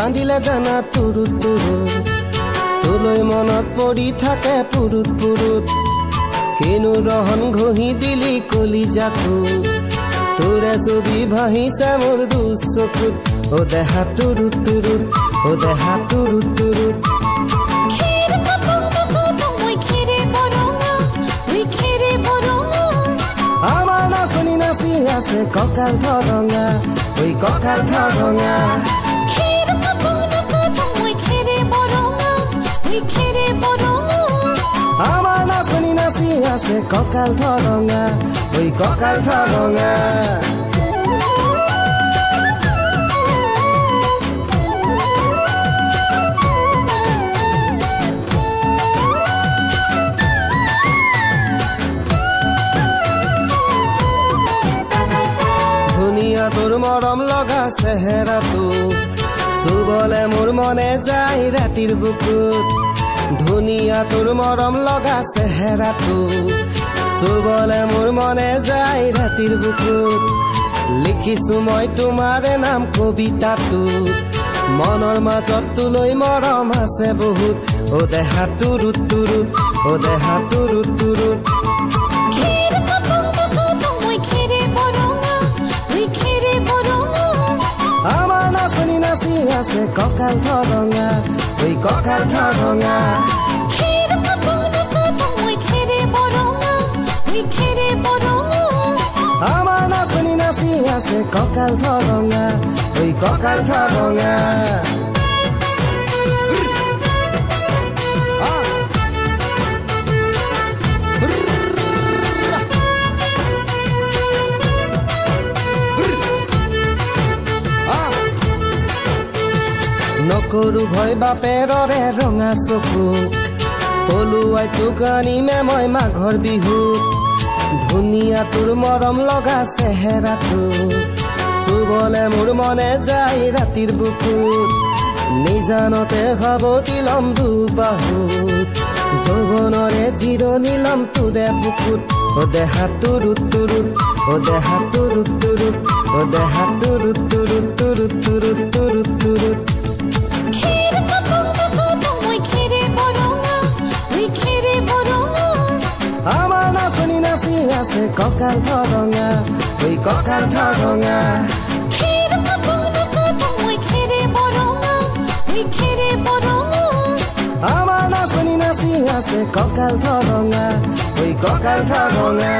কান্দিলে জানা তুৰুত তুৰুত তোলৈ মনত পৰি থাকে পুৰুত পুৰুত কিনো ৰহন ঘহি দিলি কলিজাটো তোৰে ছবি ভাহিছে মোৰ দুচকুত ও দেহা তুৰুত তুৰুত ও দেহা তুৰুত তুৰুত আমাৰ নাচনি নাচি আছে কঁকাল ধৰঙা ঐ কঁকাল ধৰঙা আমাৰ নাচনি নাচি আছে কঁকাল ধৰঙা ঐ কঁকাল ধৰঙা তোৰ মৰম লগা চেহেৰাটো চুবলে মোৰ মনে যায় ৰাতিৰ বুকুত ধুনীয়া তোৰ মৰম লগা চেহেৰাটো চুবলে মোৰ মনে যায় ৰাতিৰ বুকুত লিখিছো মই তোমাৰ নাম কবিতাটো মনৰ মাজত তোলৈ মৰম আছে বহুত ও দেহা তুৰুত তুৰুত ও দেহা তুৰুত তুৰুত আমাৰ নাচনি নাচি আছে কঁকাল ধৰঙা ঐ কঁকাল ধৰঙা আমাৰ নাচনি নাচি আছে কঁকাল ধৰঙা ঐ কঁকাল ধৰঙা নকৰো ভয় বাপেৰৰে ৰঙা চকুক পলুৱাই তোক আনিমে মই মাঘৰ বিহুত ধুনীয়া তোৰ মৰম লগা চেহেৰাটো চুবলে মোৰ মনে যায় ৰাতিৰ বুকুত নিজানতে সাৱটি লম দুবাহুত যৌৱনৰে জিৰণি লম তোৰে বুকুত ও দেহা তুৰুত তুৰুত ও দেহা তুৰুত তুৰুত ও দেহা তুৰুত তুৰুত তুৰুত তুৰুত তুৰুত তুৰুত আমাৰ নাচনি নাচি আছে কঁকাল ধৰঙা ঐ কঁকাল ধৰঙা আমাৰ নাচনি নাচি আছে কঁকাল ধৰঙা ঐ কঁকাল ধৰঙা